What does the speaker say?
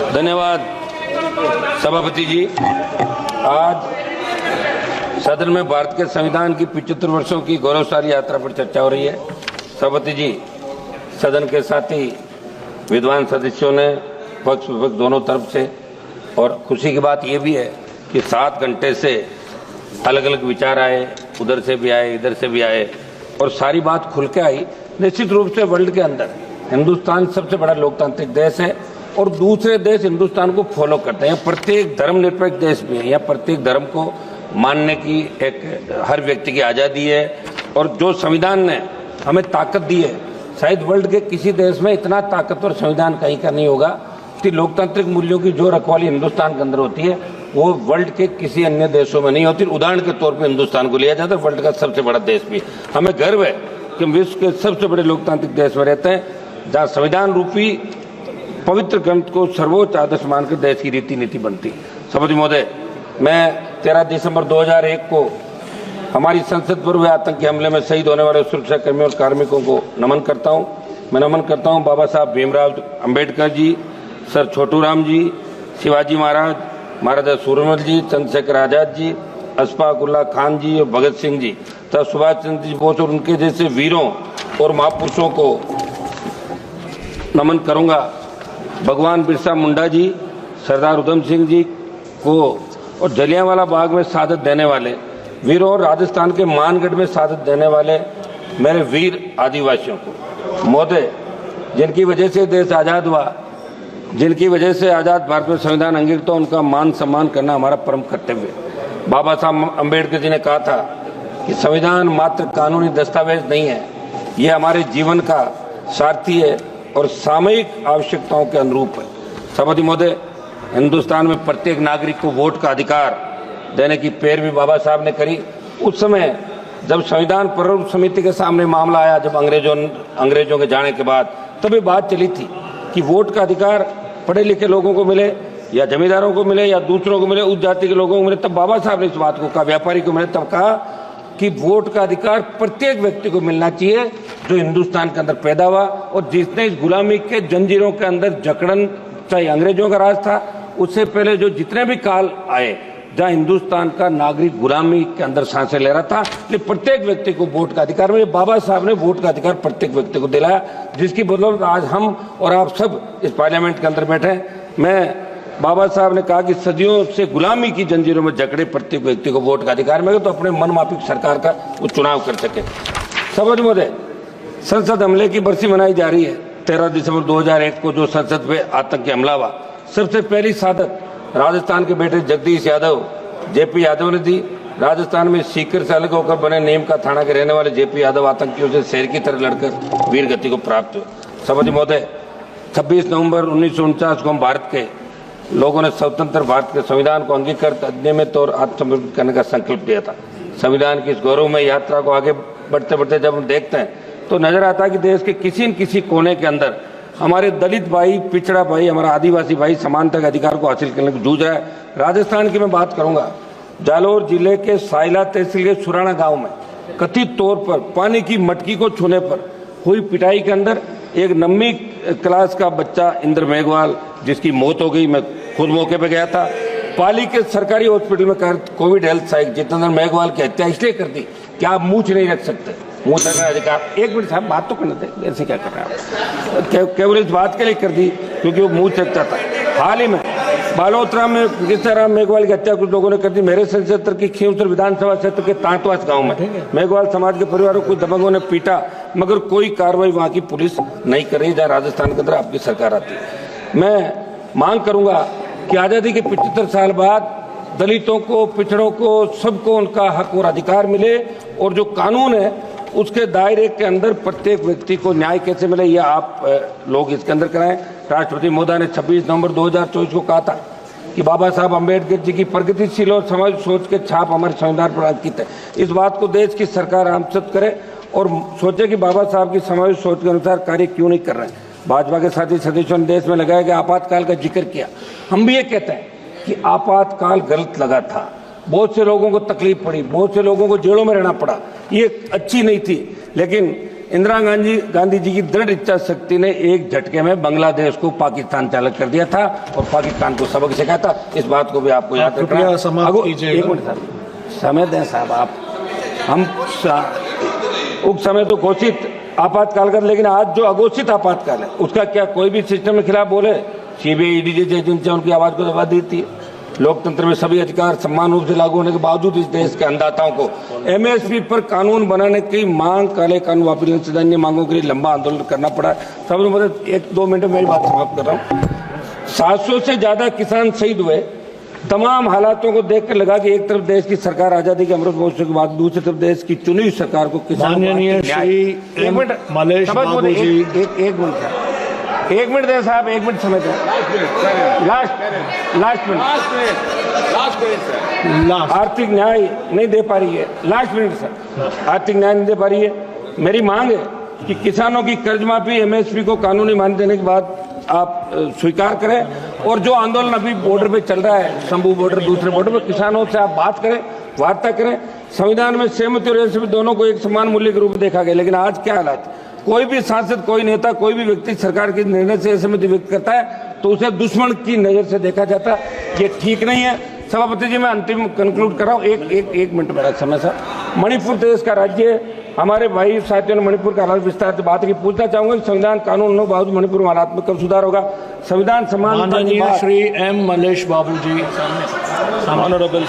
धन्यवाद सभापति जी। आज सदन में भारत के संविधान की 75 वर्षों की गौरवशाली यात्रा पर चर्चा हो रही है। सभापति जी, सदन के साथी विद्वान सदस्यों ने पक्ष विपक्ष दोनों तरफ से, और खुशी की बात यह भी है कि 7 घंटे से अलग अलग विचार आए, उधर से भी आए, इधर से भी आए, और सारी बात खुल के आई। निश्चित रूप से वर्ल्ड के अंदर हिंदुस्तान सबसे बड़ा लोकतांत्रिक देश है और दूसरे देश हिंदुस्तान को फॉलो करते हैं। प्रत्येक धर्मनिरपेक्ष देश में या प्रत्येक धर्म को मानने की एक हर व्यक्ति की आज़ादी है, और जो संविधान ने हमें ताकत दी है, शायद वर्ल्ड के किसी देश में इतना ताकतवर संविधान कहीं का नहीं होगा कि लोकतांत्रिक मूल्यों की जो रखवाली हिंदुस्तान के अंदर होती है वो वर्ल्ड के किसी अन्य देशों में नहीं होती। उदाहरण के तौर पर हिंदुस्तान को लिया जाता है, वर्ल्ड का सबसे बड़ा देश भी। हमें गर्व है कि हम विश्व के सबसे बड़े लोकतांत्रिक देश में रहते हैं, जहाँ संविधान रूपी पवित्र ग्रंथ को सर्वोच्च आदर्श मानकर देश की रीति नीति बनती। सभापति महोदय, मैं 13 दिसंबर 2001 को हमारी संसद पर हुए आतंकी हमले में शहीद होने वाले सुरक्षा कर्मियों और कार्मिकों को नमन करता हूँ। मैं नमन करता हूँ बाबा साहब भीमराव अम्बेडकर जी, सर छोटू राम जी, शिवाजी महाराज, महाराजा सूरजमल जी, चंद्रशेखर आजाद जी, अशफाक उल्लाह खान जी और भगत सिंह जी तथा सुभाष चंद्र जी बोस और उनके जैसे वीरों और महापुरुषों को नमन करूंगा। भगवान बिरसा मुंडा जी, सरदार उधम सिंह जी को और जलियांवाला बाग में शहादत देने वाले वीरों और राजस्थान के मानगढ़ में शहादत देने वाले मेरे वीर आदिवासियों को। महोदय, जिनकी वजह से देश आज़ाद हुआ, जिनकी वजह से आज़ाद भारत में संविधान अंगीकृत हो, उनका मान सम्मान करना हमारा परम कर्तव्य है। बाबा साहब अम्बेडकर जी ने कहा था कि संविधान मात्र कानूनी दस्तावेज नहीं है, ये हमारे जीवन का सारथी है और सामयिक आवश्यकताओं के अनुरूप है। सभापति महोदय, हिंदुस्तान में प्रत्येक नागरिक को वोट का अधिकार देने की पैरवी बाबा साहब ने करी। उस समय जब संविधान प्रारूप समिति के सामने मामला आया, जब अंग्रेजों के जाने के बाद, तभी बात चली थी कि वोट का अधिकार पढ़े लिखे लोगों को मिले या जमींदारों को मिले या दूसरों को मिले, उस जाति के लोगों को मिले। तब बाबा साहब ने इस बात को कहा, व्यापारी को मिले, तब कहा कि वोट का अधिकार प्रत्येक व्यक्ति को मिलना चाहिए जो हिंदुस्तान के अंदर पैदा हुआ और जिसने इस गुलामी के जंजीरों के अंदर जकड़न, चाहे अंग्रेजों का राज था, उससे पहले जो जितने भी काल आए जहाँ हिंदुस्तान का नागरिक गुलामी के अंदर सांसें ले रहा था, लेकिन प्रत्येक व्यक्ति को वोट का अधिकार मिले। बाबा साहब ने वोट का अधिकार प्रत्येक व्यक्ति को दिलाया, जिसकी बदौलत आज हम और आप सब इस पार्लियामेंट के अंदर बैठे हैं। मैं बाबा साहब ने कहा कि सदियों से गुलामी की जंजीरों में जकड़े प्रत्येक व्यक्ति को वोट का अधिकार मिले तो अपने मनमाफिक सरकार का वो चुनाव कर सके। सभापति महोदय, संसद हमले की बरसी मनाई जा रही है। 13 दिसंबर 2001 को जो संसद पे आतंकी हमला हुआ, सबसे पहली शहादत राजस्थान के बेटे जगदीश यादव, जेपी यादव ने दी। राजस्थान में सीकर से अलग होकर बने नीम का थाना के रहने वाले जेपी यादव आतंकियों से शेर की तरह लड़कर वीर गति को प्राप्त हुए। सभापति महोदय, 26 नवंबर 1949 को हम भारत के लोगों ने स्वतंत्र भारत के संविधान को अंगीकृत, अधिनियमित और आत्मसमर्पित करने का संकल्प लिया था। संविधान की इस गौरवमय यात्रा को आगे बढ़ते बढ़ते जब हम देखते हैं तो नजर आता है कि देश के किसी न किसी कोने के अंदर हमारे दलित भाई, पिछड़ा भाई, हमारा आदिवासी भाई समानता के अधिकार को हासिल करने को जूझ रहा है। राजस्थान की मैं बात करूंगा, जालोर जिले के साइला तहसील के सुराना गांव में कथित तौर पर पानी की मटकी को छूने पर हुई पिटाई के अंदर एक 9वीं क्लास का बच्चा इंद्र मेघवाल, जिसकी मौत हो गई। मैं खुद मौके पर गया था। पाली के सरकारी हॉस्पिटल में कोविड हेल्थ सहायक जितेंद्र मेघवाल की हत्या इसलिए कर दी कि आप मूछ नहीं रख सकते, मुंह तकने अधिकार। एक मिनट साहब, बात तो करने दें, ऐसे क्या कर रहे हैं आप? केवल इस बात के लिए कर दी क्योंकि वो मुंह सकता था। हाल ही में बालोतरा में कृष्णाराम मेघवाल की हत्या कुछ लोगों ने कर दी। मेरे क्षेत्र की खींवसर विधानसभा क्षेत्र के तांतवास गांव में मेघवाल समाज के परिवारों को दबंगों ने पीटा, मगर कोई कार्रवाई वहां की पुलिस नहीं कर रही, जहाँ राजस्थान के अंदर आपकी सरकार आती है। मैं मांग करूंगा कि आजादी के 75 साल बाद दलितों को, पिछड़ों को, सबको उनका हक और अधिकार मिले, और जो कानून है उसके दायरे के अंदर प्रत्येक व्यक्ति को न्याय कैसे मिले, यह आप लोग इसके अंदर कराएं। राष्ट्रपति महोदय ने 26 नवंबर 2024 को कहा था कि बाबा साहब अम्बेडकर जी की प्रगतिशील और समाज सोच के छाप हमारे संविधान पर अंकित है। इस बात को देश की सरकार आमसद करे और सोचे कि बाबा साहब की समाज सोच के अनुसार कार्य क्यों नहीं कर रहे हैं। भाजपा के साथी सदस्यों ने देश में लगाया गया आपातकाल का जिक्र किया। हम भी ये कहते हैं कि आपातकाल गलत लगा था, बहुत से लोगों को तकलीफ पड़ी, बहुत से लोगों को जेलों में रहना पड़ा, ये अच्छी नहीं थी, लेकिन इंदिरा गांधी जी की दृढ़ इच्छा शक्ति ने एक झटके में बांग्लादेश को पाकिस्तान चालक कर दिया था और पाकिस्तान को सबक सिखाया था। इस बात को भी आपको याद रखना है। एक मिनट साहब, समय दें साहब आप। हम उस समय तो घोषित आपातकाल कर, लेकिन आज जो अघोषित आपातकाल है उसका क्या कोई भी सिस्टम के खिलाफ बोले? सीबीआई ईडी जैसी एजेंसियां उनकी आवाज को दबा देती है। लोकतंत्र में सभी अधिकार समान रूप से लागू होने के बावजूद इस देश के अन्नदाताओं को एमएसपी पर कानून बनाने की मांग, काले कानून वापस सहित अन्य मांगों के लिए लंबा आंदोलन करना पड़ा। सबसे मतलब 1-2 मिनट में मेरी बात समाप्त कर रहा हूँ। 700 से ज्यादा किसान शहीद हुए। तमाम हालातों को देखकर लगा कि एक तरफ देश की सरकार आजादी के अमृत महोत्सव के बाद, दूसरी तरफ देश की चुनी हुई सरकार को किसान एक मिनट मलेश बाबू जी, एक मिनट दें साहब, 1 मिनट समय दें। लास्ट मिनट आर्थिक न्याय नहीं दे पा रही है। लास्ट मिनट सर, आर्थिक न्याय नहीं दे पा रही है। मेरी मांग है कि किसानों की कर्ज माफी, एमएसपी को कानूनी मान्यता देने के बाद आप स्वीकार करें और जो आंदोलन अभी बॉर्डर पे चल रहा है, शंभू बॉर्डर, दूसरे बॉर्डर पे, किसानों से आप बात करें, वार्ता करें। संविधान में सहमति और एमएसपी दोनों को एक समान मूल्य के रूप में देखा गया, लेकिन आज क्या हालात? कोई भी सांसद, कोई नेता, कोई भी व्यक्ति सरकार के निर्णय से असहमति व्यक्त करता है तो उसे दुश्मन की नजर से देखा जाता है। ये ठीक नहीं है। सभापति जी, मैं अंतिम कंक्लूड कर रहा हूँ। एक मिनट मेरा समय सर। मणिपुर देश का राज्य है। हमारे भाई साथियों ने मणिपुर का हालात विस्तार से बात की। पूछना चाहूंगा कि संविधान कानून होने के बावजूद मणिपुर में हालात में कब सुधार होगा? संविधान समान श्री एम मलेश बाबू जी, ऑनरेबल